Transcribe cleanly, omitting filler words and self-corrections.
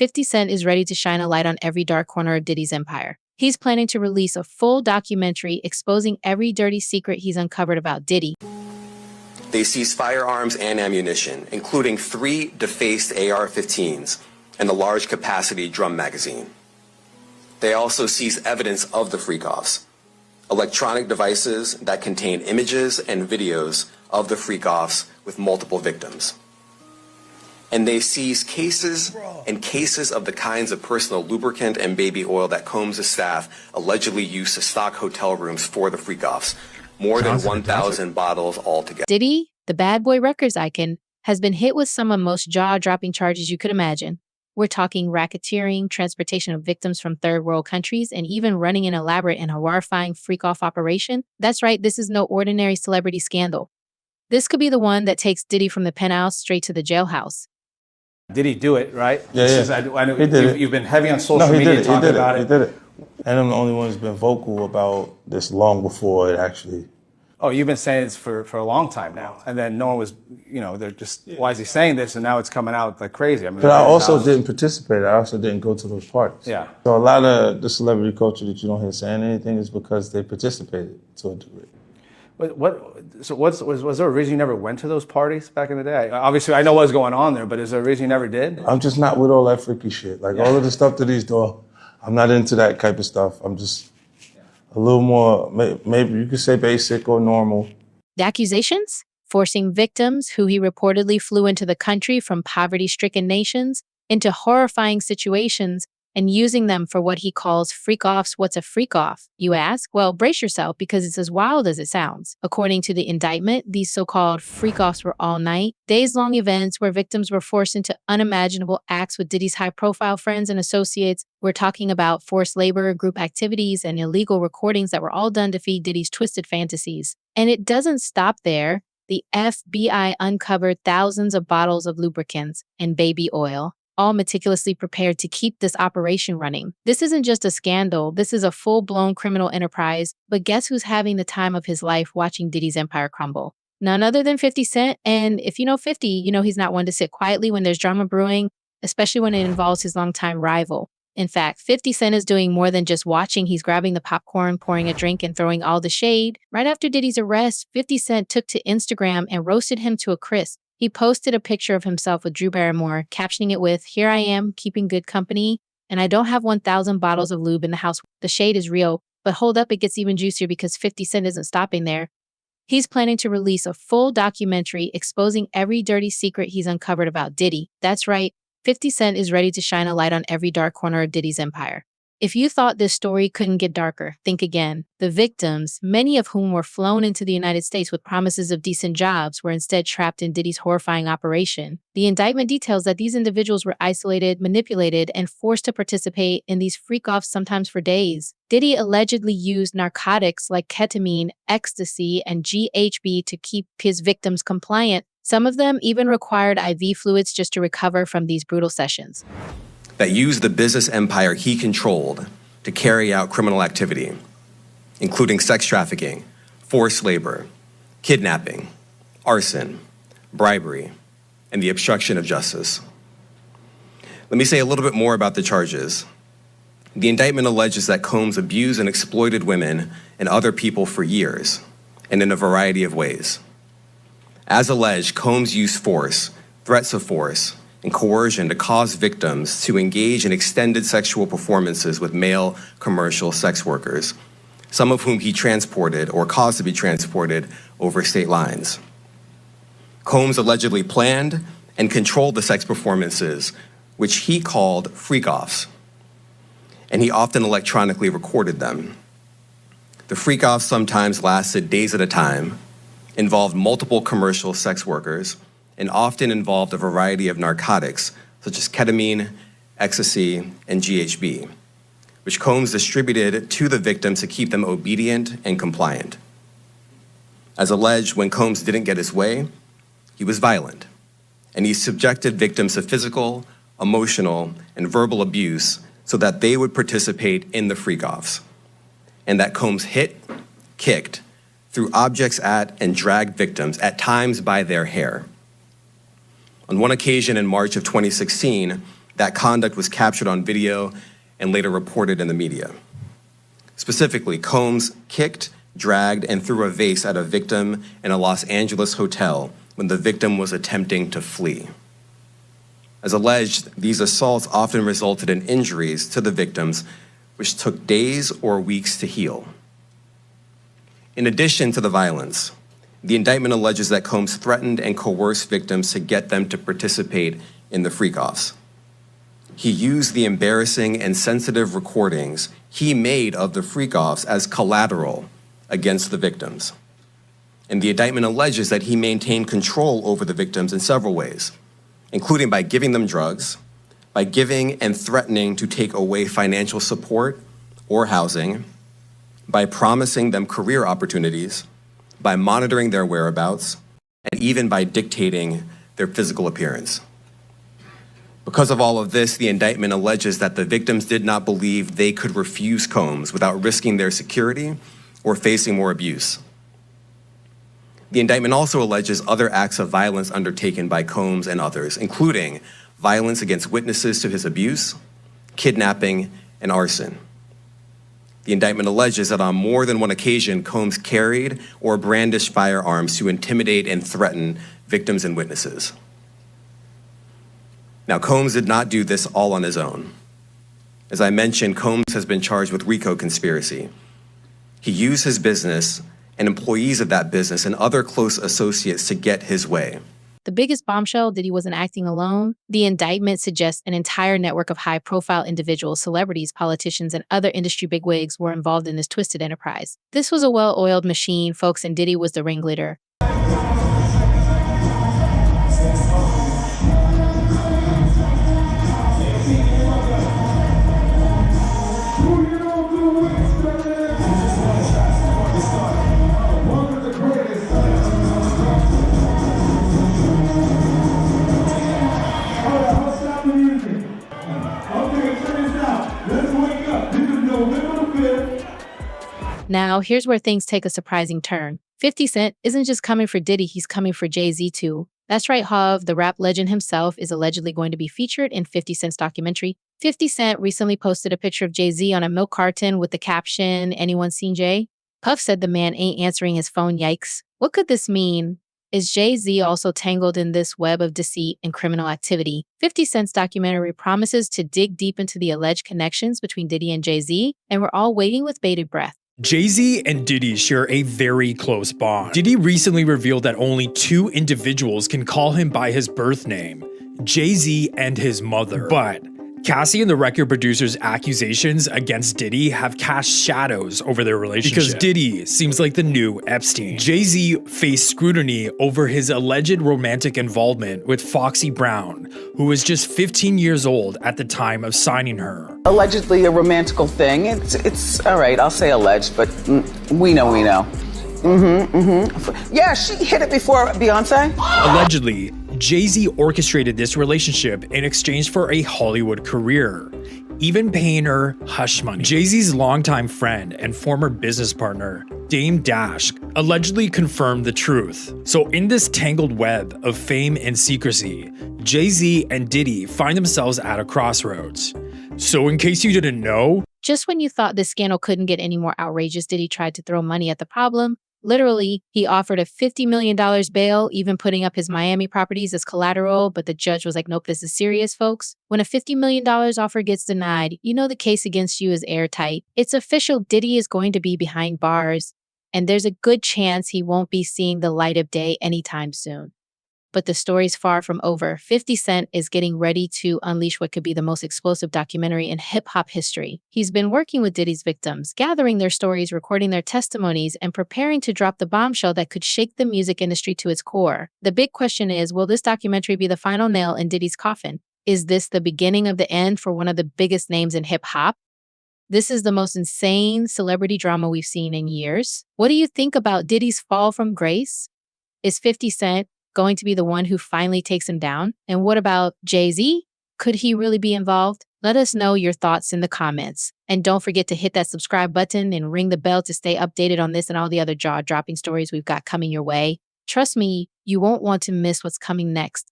50 Cent is ready to shine a light on every dark corner of Diddy's empire. He's planning to release a full documentary exposing every dirty secret he's uncovered about Diddy. They seized firearms and ammunition, including 3 defaced AR-15s and a large-capacity drum magazine. They also seized evidence of the freak-offs, electronic devices that contain images and videos of the freak-offs with multiple victims. And they seized cases and cases of the kinds of personal lubricant and baby oil that Combs' staff allegedly used to stock hotel rooms for the freak-offs. More than 1,000 bottles altogether. Diddy, the bad boy records icon, has been hit with some of the most jaw-dropping charges you could imagine. We're talking racketeering, transportation of victims from third world countries, and even running an elaborate and horrifying freak-off operation. That's right, this is no ordinary celebrity scandal. This could be the one that takes Diddy from the penthouse straight to the jailhouse. Did he do it, right? Yeah. I know He did it. You've been heavy on social media talking about it. He did it. And I'm the only one who's been vocal about this long before it actually. Oh, you've been saying this for a long time now. And then no one was, they're just, why is he saying this? And now it's coming out like crazy. I mean, but I also didn't participate. I also didn't go to those parties. Yeah. So a lot of the celebrity culture that you don't hear saying anything is because they participated to a degree. Was there a reason you never went to those parties back in the day? Obviously, I know what was going on there, but is there a reason you never did? I'm just not with all that freaky shit. Like all of the stuff that he's doing, I'm not into that type of stuff. I'm just a little more, maybe you could say basic or normal. The accusations? Forcing victims who he reportedly flew into the country from poverty-stricken nations into horrifying situations and using them for what he calls freak-offs. What's a freak-off, you ask? Well, brace yourself because it's as wild as it sounds. According to the indictment, these so-called freak-offs were all-night, days-long events where victims were forced into unimaginable acts with Diddy's high-profile friends and associates. We're talking about forced labor, group activities, and illegal recordings that were all done to feed Diddy's twisted fantasies. And it doesn't stop there. The FBI uncovered thousands of bottles of lubricants and baby oil, all meticulously prepared to keep this operation running. This isn't just a scandal, this is a full-blown criminal enterprise, but guess who's having the time of his life watching Diddy's empire crumble? None other than 50 Cent, and if you know 50, you know he's not one to sit quietly when there's drama brewing, especially when it involves his longtime rival. In fact, 50 Cent is doing more than just watching. He's grabbing the popcorn, pouring a drink, and throwing all the shade. Right after Diddy's arrest, 50 Cent took to Instagram and roasted him to a crisp. He posted a picture of himself with Drew Barrymore, captioning it with, "Here I am, keeping good company, and I don't have 1,000 bottles of lube in the house. The shade is real." But hold up, it gets even juicier because 50 Cent isn't stopping there. He's planning to release a full documentary exposing every dirty secret he's uncovered about Diddy. That's right, 50 Cent is ready to shine a light on every dark corner of Diddy's empire. If you thought this story couldn't get darker, think again. The victims, many of whom were flown into the United States with promises of decent jobs, were instead trapped in Diddy's horrifying operation. The indictment details that these individuals were isolated, manipulated, and forced to participate in these freak-offs sometimes for days. Diddy allegedly used narcotics like ketamine, ecstasy, and GHB to keep his victims compliant. Some of them even required IV fluids just to recover from these brutal sessions. That used the business empire he controlled to carry out criminal activity, including sex trafficking, forced labor, kidnapping, arson, bribery, and the obstruction of justice. Let me say a little bit more about the charges. The indictment alleges that Combs abused and exploited women and other people for years, and in a variety of ways. As alleged, Combs used force, threats of force, and coercion to cause victims to engage in extended sexual performances with male commercial sex workers, some of whom he transported or caused to be transported over state lines. Combs allegedly planned and controlled the sex performances, which he called freak-offs, and he often electronically recorded them. The freak-offs sometimes lasted days at a time, involved multiple commercial sex workers, and often involved a variety of narcotics, such as ketamine, ecstasy, and GHB, which Combs distributed to the victims to keep them obedient and compliant. As alleged, when Combs didn't get his way, he was violent, and he subjected victims to physical, emotional, and verbal abuse so that they would participate in the freak-offs, and that Combs hit, kicked, threw objects at, and dragged victims, at times by their hair. On one occasion in March of 2016, That conduct was captured on video and later reported in the media. Specifically, Combs kicked, dragged, and threw a vase at a victim in a Los Angeles hotel when the victim was attempting to flee. As alleged, these assaults often resulted in injuries to the victims, which took days or weeks to heal. In addition to the violence, the indictment alleges that Combs threatened and coerced victims to get them to participate in the freak-offs. He used the embarrassing and sensitive recordings he made of the freak-offs as collateral against the victims. And the indictment alleges that he maintained control over the victims in several ways, including by giving them drugs, by giving and threatening to take away financial support or housing, by promising them career opportunities, by monitoring their whereabouts, and even by dictating their physical appearance. Because of all of this, the indictment alleges that the victims did not believe they could refuse Combs without risking their security or facing more abuse. The indictment also alleges other acts of violence undertaken by Combs and others, including violence against witnesses to his abuse, kidnapping, and arson. The indictment alleges that on more than one occasion, Combs carried or brandished firearms to intimidate and threaten victims and witnesses. Now, Combs did not do this all on his own. As I mentioned, Combs has been charged with RICO conspiracy. He used his business and employees of that business and other close associates to get his way. The biggest bombshell, Diddy wasn't acting alone. The indictment suggests an entire network of high-profile individuals, celebrities, politicians, and other industry bigwigs were involved in this twisted enterprise. This was a well-oiled machine, folks, and Diddy was the ringleader. Now, here's where things take a surprising turn. 50 Cent isn't just coming for Diddy, he's coming for Jay-Z too. That's right, Hov, the rap legend himself is allegedly going to be featured in 50 Cent's documentary. 50 Cent recently posted a picture of Jay-Z on a milk carton with the caption, "Anyone seen Jay?" Puff said the man ain't answering his phone, yikes. What could this mean? Is Jay-Z also tangled in this web of deceit and criminal activity? 50 Cent's documentary promises to dig deep into the alleged connections between Diddy and Jay-Z, and we're all waiting with bated breath. Jay-Z and Diddy share a very close bond. Diddy recently revealed that only two individuals can call him by his birth name, Jay-Z and his mother. But Cassie and the record producer's accusations against Diddy have cast shadows over their relationship. Because Diddy seems like the new Epstein. Jay-Z faced scrutiny over his alleged romantic involvement with Foxy Brown, who was just 15 years old at the time of signing her. Allegedly a romantical thing. It's all right, I'll say alleged, but we know. Yeah, she hit it before Beyonce. Allegedly, Jay-Z orchestrated this relationship in exchange for a Hollywood career, even paying her hush money. Jay-Z's longtime friend and former business partner, Dame Dash, allegedly confirmed the truth. So in this tangled web of fame and secrecy, Jay-Z and Diddy find themselves at a crossroads. So in case you didn't know, just when you thought this scandal couldn't get any more outrageous, Diddy tried to throw money at the problem. Literally, he offered a $50 million bail, even putting up his Miami properties as collateral, but the judge was like, nope, this is serious, folks. When a $50 million offer gets denied, you know the case against you is airtight. It's official, Diddy is going to be behind bars, and there's a good chance he won't be seeing the light of day anytime soon. But the story's far from over. 50 Cent is getting ready to unleash what could be the most explosive documentary in hip-hop history. He's been working with Diddy's victims, gathering their stories, recording their testimonies, and preparing to drop the bombshell that could shake the music industry to its core. The big question is, will this documentary be the final nail in Diddy's coffin? Is this the beginning of the end for one of the biggest names in hip-hop? This is the most insane celebrity drama we've seen in years. What do you think about Diddy's fall from grace? Is 50 Cent going to be the one who finally takes him down? And what about Jay-Z? Could he really be involved? Let us know your thoughts in the comments. And don't forget to hit that subscribe button and ring the bell to stay updated on this and all the other jaw-dropping stories we've got coming your way. Trust me, you won't want to miss what's coming next.